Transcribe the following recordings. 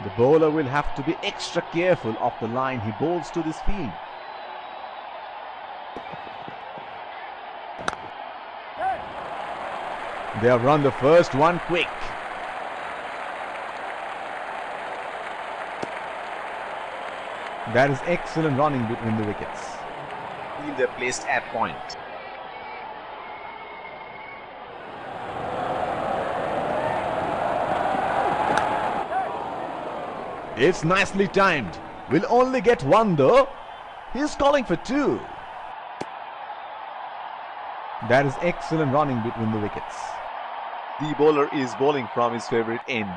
The bowler will have to be extra careful of the line he bowls to this field. They have run the first one quick. That is excellent running between the wickets. Fielder placed at point. It's nicely timed. Will only get one though. He's calling for two. That is excellent running between the wickets. The bowler is bowling from his favorite end.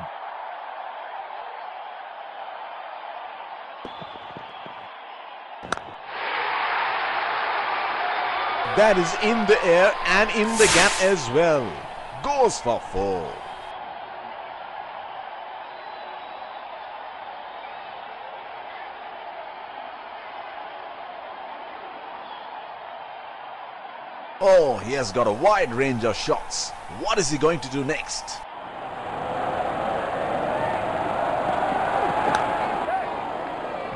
That is in the air and in the gap as well. Goes for four. Oh, he has got a wide range of shots. What is he going to do next?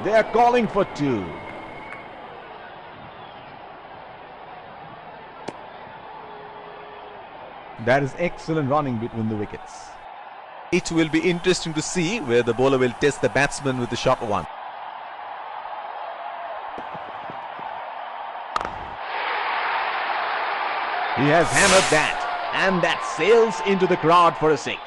They are calling for two. That is excellent running between the wickets. It will be interesting to see where the bowler will test the batsman with the short one. He has hammered that, and that sails into the crowd for a six.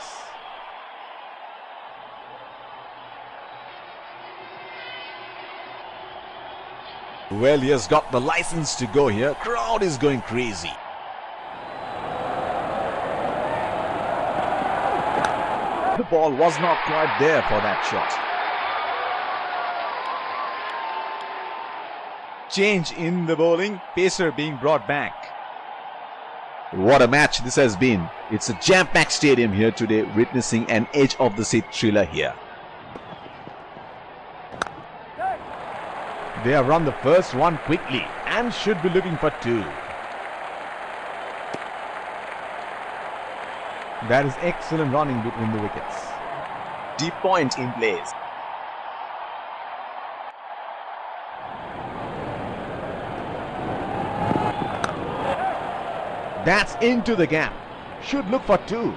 Well, he has got the license to go here. Crowd is going crazy. The ball was not quite there for that shot. Change in the bowling, pacer being brought back. What a match this has been. It's a jam-packed stadium here today, witnessing an edge of the seat thriller here. They have run the first one quickly and should be looking for two. That is excellent running between the wickets. Deep point in place. That's into the gap. Should look for two.